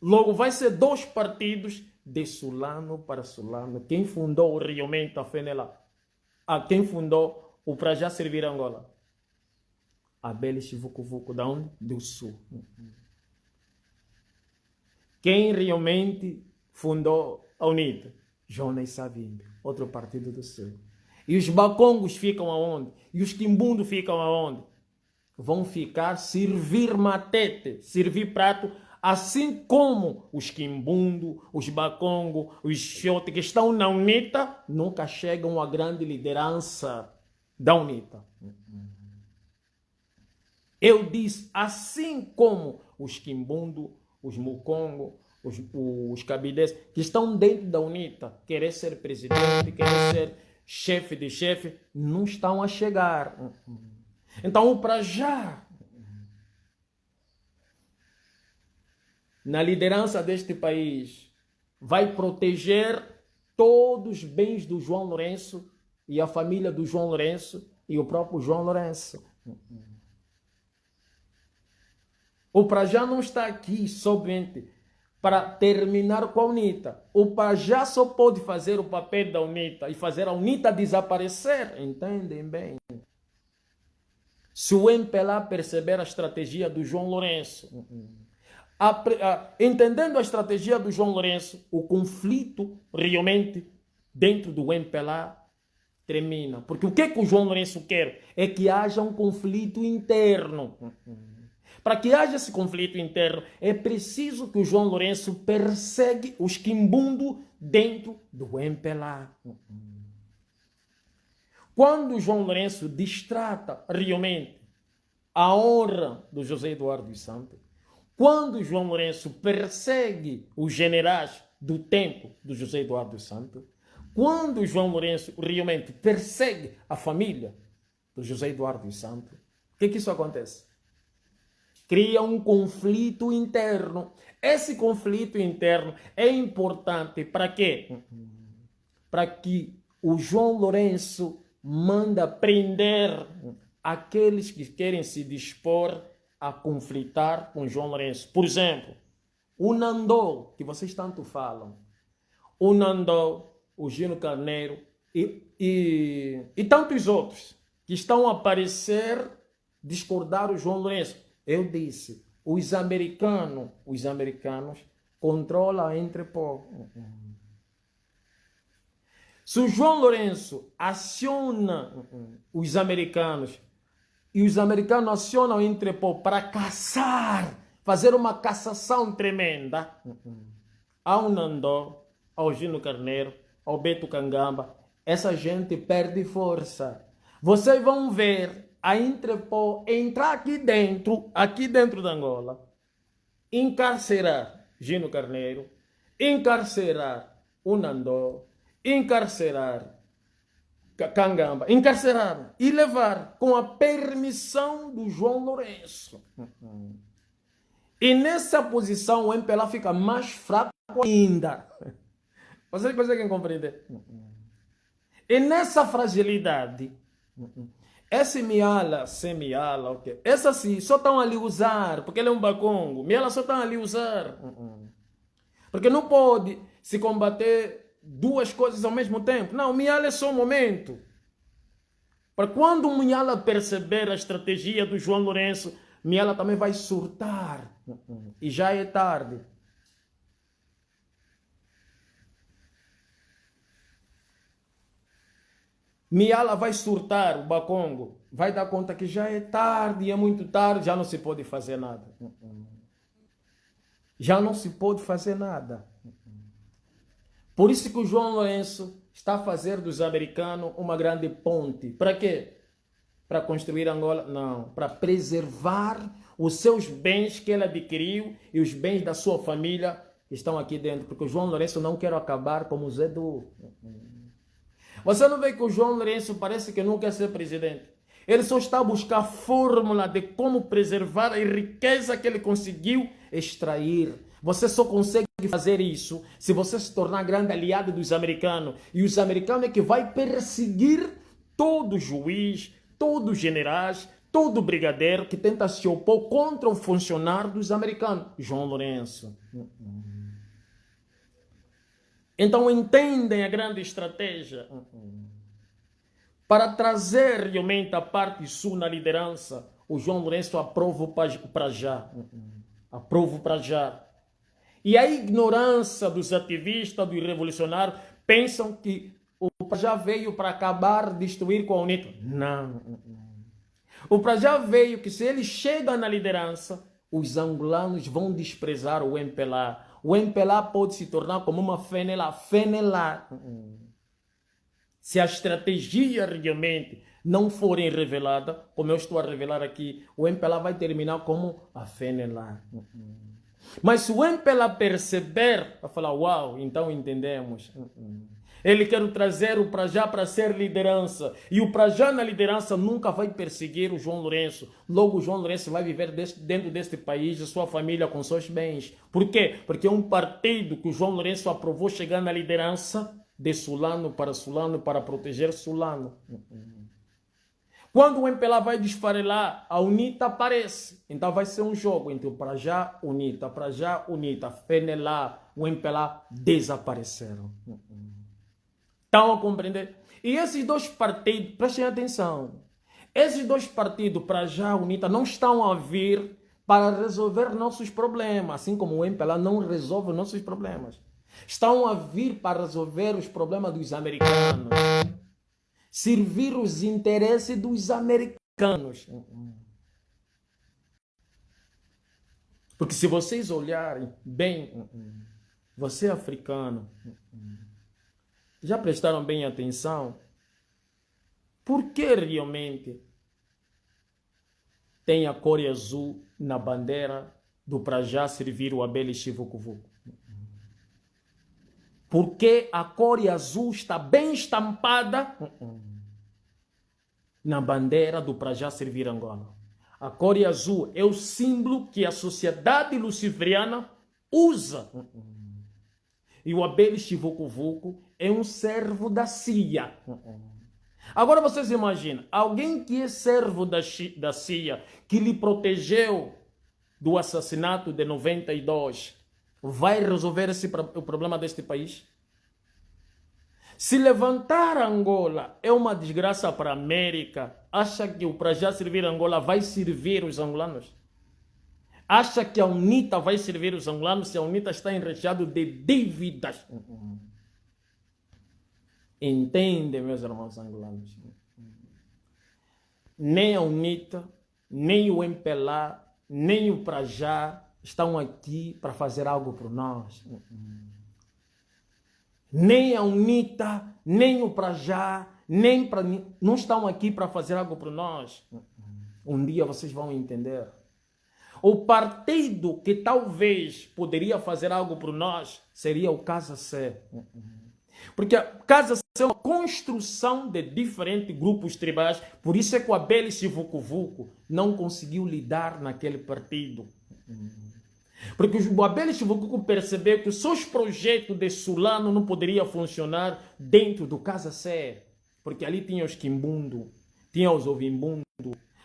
Logo, vai ser dois partidos de Sulano para Sulano. Quem fundou realmente a FENELA? Quem fundou o Prajá Servir Angola? Abel Vucu-Vucu, da onde? Do Sul. Quem realmente fundou a UNITA? Jonas Savimbi, outro partido do Sul. E os bacongos ficam aonde? E os quimbundos ficam aonde? Vão ficar servir matete, servir prato, assim como os quimbundos, os bacongos, os xote que estão na UNITA, nunca chegam à grande liderança da UNITA. Eu disse, assim como os quimbundos, os mucongos, os cabidés que estão dentro da UNITA, querer ser presidente, querer ser chefe de chefe, não estão a chegar. Então o Prajá, na liderança deste país, vai proteger todos os bens do João Lourenço e a família do João Lourenço e o próprio João Lourenço. O Prajá não está aqui somente para terminar com a UNITA. O Prajá só pode fazer o papel da UNITA e fazer a UNITA desaparecer. Entendem bem? Se o MPLA perceber a estratégia do João Lourenço, entendendo a estratégia do João Lourenço, o conflito realmente dentro do MPLA termina. Porque o que o João Lourenço quer é que haja um conflito interno. Para que haja esse conflito interno, é preciso que o João Lourenço persegue os quimbundo dentro do MPLA. Quando o João Lourenço distrata realmente a honra do José Eduardo dos Santos, quando o João Lourenço persegue os generais do tempo do José Eduardo dos Santos, quando o João Lourenço realmente persegue a família do José Eduardo dos Santos, o que isso acontece? Cria um conflito interno. Esse conflito interno é importante para quê? Para que o João Lourenço manda prender aqueles que querem se dispor a conflitar com João Lourenço. Por exemplo, o Nandô, que vocês tanto falam. O Nandô, o Gino Carneiro e tantos outros que estão a aparecer discordar o João Lourenço. Eu disse, os americanos controlam a Interpol. Se o João Lourenço aciona os americanos e os americanos acionam a Interpol para caçar, fazer uma cassação tremenda ao Nandó, ao Gino Carneiro, ao Beto Cangamba, essa gente perde força. Vocês vão ver a Interpol entrar aqui dentro da Angola, encarcerar Gino Carneiro, encarcerar o Nandó, encarcerar Cangamba, encarcerar e levar com a permissão do João Lourenço. E nessa posição o MPLA fica mais fraco ainda. Vocês conseguem compreender? E nessa fragilidade, esse Miala, sem Miala, okay, essa sim, só estão ali usar, porque ele é um bacongo. Miala só estão ali usar. Porque não pode se combater duas coisas ao mesmo tempo. Não, Miala é só um momento. Para quando o Miala perceber a estratégia do João Lourenço, Miala também vai surtar. E já é tarde. Miala vai surtar o bacongo. Vai dar conta que já é tarde, é muito tarde, já não se pode fazer nada. Já não se pode fazer nada. Por isso que o João Lourenço está a fazer dos americanos uma grande ponte. Para quê? Para construir Angola? Não. Para preservar os seus bens que ele adquiriu e os bens da sua família que estão aqui dentro. Porque o João Lourenço não quer acabar como o Zé Du. Você não vê que o João Lourenço parece que não quer ser presidente. Ele só está a buscar a fórmula de como preservar a riqueza que ele conseguiu extrair. Você só consegue fazer isso se você se tornar grande aliado dos americanos. E os americanos é que vai perseguir todo juiz, todo generais, todo brigadeiro que tenta se opor contra o funcionário dos americanos. João Lourenço. Então entendem a grande estratégia? Para trazer realmente a parte sul na liderança, o João Lourenço aprova para já. Aprova para já. E a ignorância dos ativistas, dos revolucionários, pensam que o Prajá veio para acabar, destruir com a UNITA. Não. O Prajá veio que se ele chega na liderança, os angolanos vão desprezar o MPLA. O MPLA pode se tornar como uma FENELA. Se a estratégia realmente não forem revelada, como eu estou a revelar aqui, o MPLA vai terminar como a FENELA. Mas se o MPLA perceber, vai falar, uau, então entendemos. Ele quer trazer o Prajá para ser liderança. E o Prajá na liderança nunca vai perseguir o João Lourenço. Logo o João Lourenço vai viver dentro deste país, a sua família com seus bens. Por quê? Porque é um partido que o João Lourenço aprovou chegar na liderança de Sulano para proteger Sulano. Quando o MPLA vai desfarelar, a UNITA aparece. Então vai ser um jogo entre o Prajá, UNITA, Prajá, UNITA, FENELA, o MPLA desapareceram. Estão a compreender? E esses dois partidos, prestem atenção, esses dois partidos, Prajá, UNITA, não estão a vir para resolver nossos problemas, assim como o MPLA não resolve nossos problemas. Estão a vir para resolver os problemas dos americanos. Servir os interesses dos americanos. Porque se vocês olharem bem, você é africano, já prestaram bem atenção? Por que realmente tem a cor azul na bandeira do Prajá servir o Abele Chivucuvuco? Porque a cor azul está bem estampada na bandeira do Prajá servir Angola. A cor azul é o símbolo que a sociedade luciferiana usa. E o Abele Chivucuvuco é um servo da CIA. Agora vocês imaginam, alguém que é servo da CIA, que lhe protegeu do assassinato de 92, vai resolver o problema deste país? Se levantar Angola é uma desgraça para a América, acha que o Prajá servir Angola vai servir os angolanos? Acha que a UNITA vai servir os angolanos se a UNITA está enrejada de dívidas? Entende, meus irmãos angolanos? Nem a UNITA, nem o MPLA, nem o Prajá estão aqui para fazer algo por nós. Nem a UNITA, nem o Prajá, nem para não estão aqui para fazer algo por nós. Um dia vocês vão entender. O partido que talvez poderia fazer algo por nós seria o Casa C. Porque a Casa C é uma construção de diferentes grupos tribais. Por isso é que o Abel Chivucovuco não conseguiu lidar naquele partido. Porque o Abel Chivucovuco percebeu que os seus projetos de Sulano não poderiam funcionar dentro do Casa C. Porque ali tinha os Quimbundo, tinha os Ovimbundo,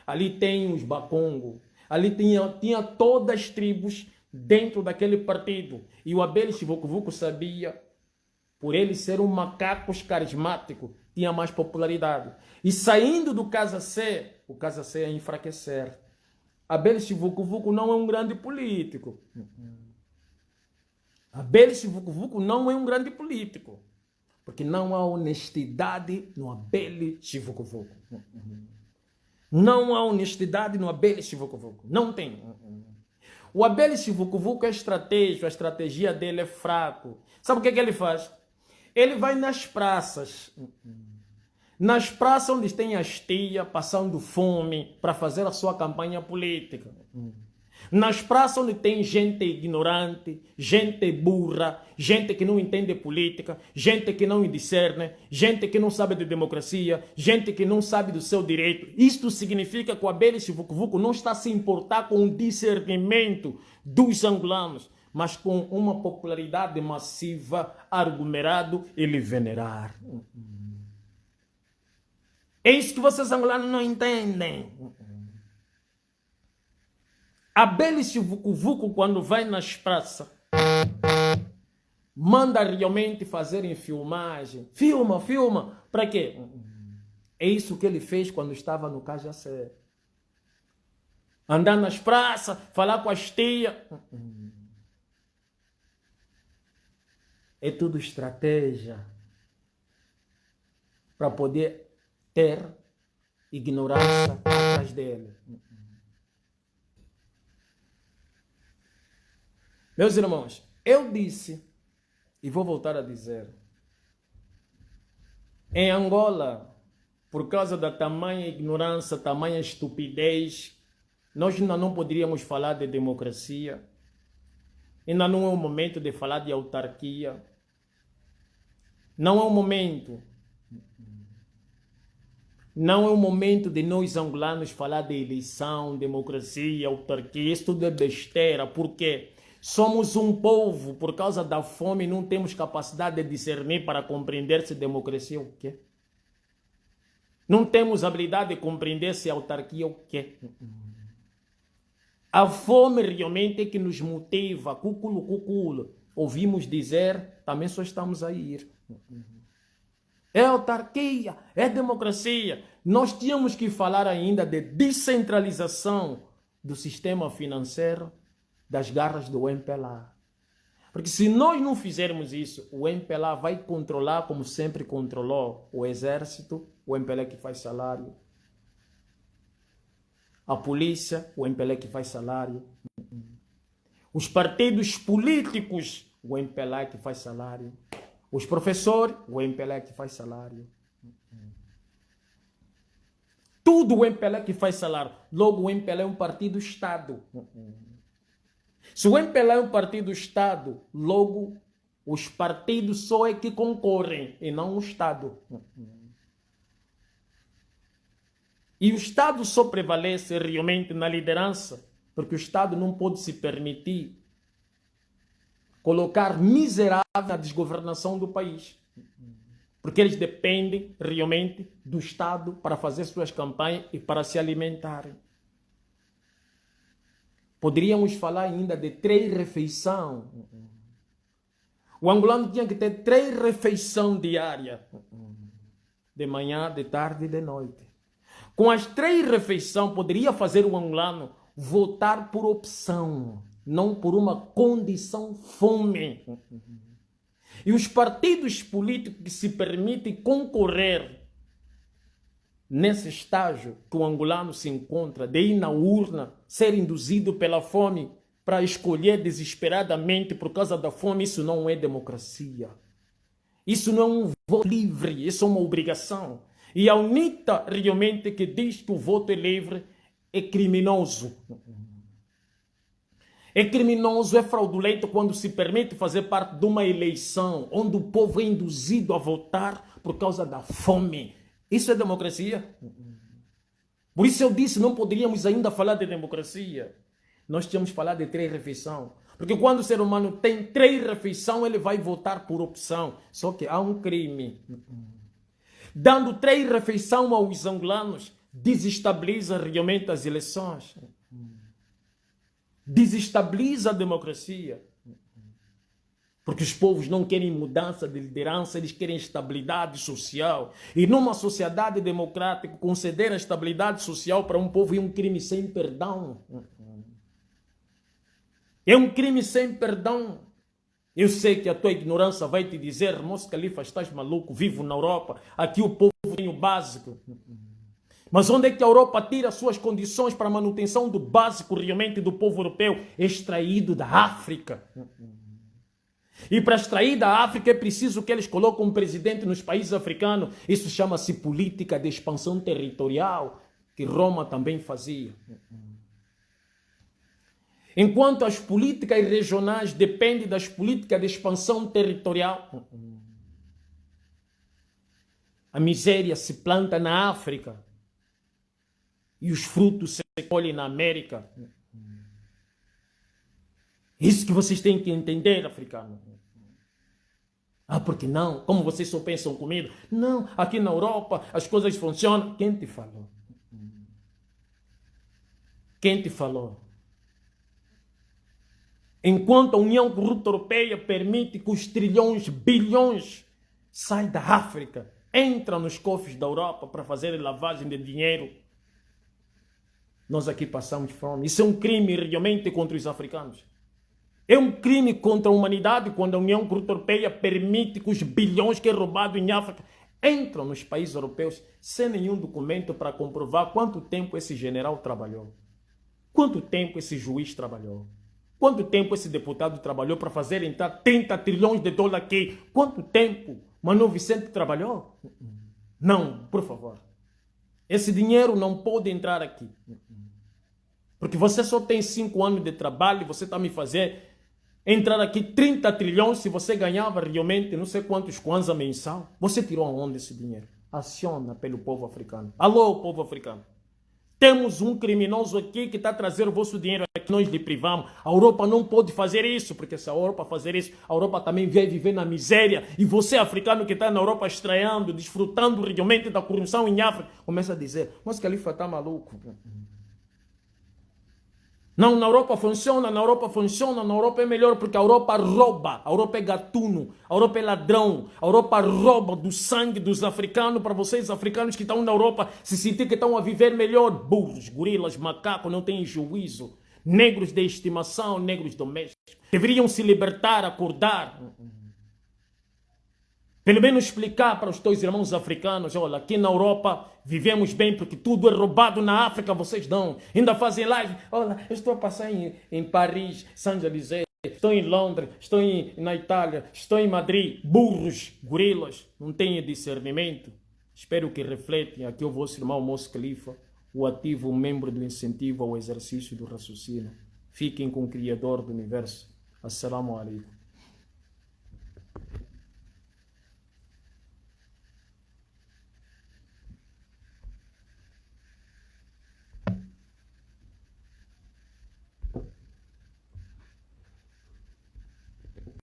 ali tem os Bacongo, ali tinha todas as tribos dentro daquele partido. E o Abel Chivucovuco sabia, por ele ser um macaco carismático, tinha mais popularidade. E saindo do Casa C, o Casa C ia enfraquecer. Abel Chivucovuco não é um grande político. Abel Chivucovuco não é um grande político. Porque não há honestidade no Abel Chivucovuco. Não há honestidade no Abel Chivucovuco. Não tem. O Abel Chivucovuco é estratégico, a estratégia dele é fraco. Sabe o que ele faz? Ele vai nas praças. Nas praças onde tem as tias passando fome para fazer a sua campanha política. Nas praças onde tem gente ignorante, gente burra, gente que não entende política, gente que não discerne, gente que não sabe de democracia, gente que não sabe do seu direito. Isto significa que o Abel Chivucovuco não está a se importar com o discernimento dos angolanos, mas com uma popularidade massiva, aglomerado e lhe venerar. É isso que vocês angolanos não entendem. Abel Chivucovuco, quando vai nas praças, manda realmente fazerem filmagem. Filma. Para quê? É isso que ele fez quando estava no Cajacé. Andar nas praças, falar com as tias. É tudo estratégia para poder ter ignorância atrás dele. Meus irmãos, eu disse, e vou voltar a dizer, em Angola, por causa da tamanha ignorância, tamanha estupidez, nós ainda não poderíamos falar de democracia, ainda não é o momento de falar de autarquia, não é o momento. Não é o momento de nós angolanos falar de eleição, democracia, autarquia, isso tudo é besteira, porque somos um povo, por causa da fome, não temos capacidade de discernir para compreender se democracia é o quê. Não temos habilidade de compreender se autarquia é o quê. A fome realmente é que nos motiva, cuculo. Ouvimos dizer, também só estamos a ir. É autarquia, é democracia. Nós tínhamos que falar ainda de descentralização do sistema financeiro das garras do MPLA. Porque se nós não fizermos isso, o MPLA vai controlar como sempre controlou o exército, o MPLA que faz salário. A polícia, o MPLA que faz salário. Os partidos políticos, o MPLA que faz salário. Os professores, o MPLA que faz salário. Tudo o MPLA que faz salário. Logo, o MPLA é um partido-estado. Se o MPLA é um partido-estado, logo, os partidos só é que concorrem e não o Estado. E o Estado só prevalece realmente na liderança, porque o Estado não pode se permitir colocar miserável na desgovernação do país. Porque eles dependem realmente do Estado para fazer suas campanhas e para se alimentarem. Poderíamos falar ainda de 3 refeições. O angolano tinha que ter 3 refeições diárias. De manhã, de tarde e de noite. Com as 3 refeições, poderia fazer o angolano votar por opção, não por uma condição fome. E os partidos políticos que se permitem concorrer nesse estágio que o angolano se encontra, de ir na urna, ser induzido pela fome, para escolher desesperadamente por causa da fome, isso não é democracia. Isso não é um voto livre, isso é uma obrigação. E a UNITA realmente que diz que o voto é livre é criminoso. É criminoso, é fraudulento quando se permite fazer parte de uma eleição onde o povo é induzido a votar por causa da fome. Isso é democracia? Por isso eu disse, não poderíamos ainda falar de democracia. Nós tínhamos que falar de 3 refeições. Porque quando o ser humano tem 3 refeições, ele vai votar por opção. Só que há um crime. Dando 3 refeições aos angolanos, desestabiliza realmente as eleições. Desestabiliza a democracia. Porque os povos não querem mudança de liderança, eles querem estabilidade social. E numa sociedade democrática, conceder a estabilidade social para um povo é um crime sem perdão. É um crime sem perdão. Eu sei que a tua ignorância vai te dizer, moço Califa, estás maluco, vivo na Europa, aqui o povo tem o básico. Mas onde é que a Europa tira suas condições para a manutenção do básico realmente do povo europeu? Extraído da África. E para extrair da África é preciso que eles coloquem um presidente nos países africanos. Isso chama-se política de expansão territorial, que Roma também fazia. Enquanto as políticas regionais dependem das políticas de expansão territorial, a miséria se planta na África e os frutos se colhem na América. Isso que vocês têm que entender, africano. Ah, porque não? Como vocês só pensam comigo? Não, aqui na Europa as coisas funcionam. Quem te falou? Quem te falou? Enquanto a União Corrupta Europeia permite que os trilhões, bilhões saiam da África, entram nos cofres da Europa para fazer lavagem de dinheiro, nós aqui passamos fome. Isso é um crime realmente contra os africanos. É um crime contra a humanidade quando a União Corrupta Europeia permite que os bilhões que é roubado em África entram nos países europeus sem nenhum documento para comprovar quanto tempo esse general trabalhou. Quanto tempo esse juiz trabalhou. Quanto tempo esse deputado trabalhou para fazer entrar 30 trilhões de dólares aqui? Quanto tempo Mano Vicente trabalhou? Não, por favor. Esse dinheiro não pode entrar aqui. Porque você só tem 5 anos de trabalho e você está me fazendo entrar aqui 30 trilhões se você ganhava realmente não sei quantos kwanza mensal. Você tirou aonde esse dinheiro? Aciona pelo povo africano. Alô, povo africano. Temos um criminoso aqui que está a trazer o vosso dinheiro aqui, nós lhe privamos. A Europa não pode fazer isso, porque se a Europa fazer isso, a Europa também vai viver na miséria. E você, africano que está na Europa estranhando, desfrutando realmente da corrupção em África, começa a dizer, mas Califa está maluco. Não, na Europa funciona, na Europa é melhor porque a Europa rouba, a Europa é gatuno, a Europa é ladrão, a Europa rouba do sangue dos africanos para vocês africanos que estão na Europa se sentir que estão a viver melhor. Burros, gorilas, macacos, não têm juízo, negros de estimação, negros domésticos, deveriam se libertar, acordar. Pelo menos explicar para os teus irmãos africanos, olha, aqui na Europa vivemos bem porque tudo é roubado, na África vocês não. Ainda fazem live, olha, eu estou a passar em Paris, Saint-Élysées, estou em Londres, estou na Itália, estou em Madrid. Burros, gorilas, não têm discernimento. Espero que refletem aqui o vosso irmão Moço Califa, o ativo membro do incentivo ao exercício do raciocínio. Fiquem com o Criador do Universo. Assalamu alaikum.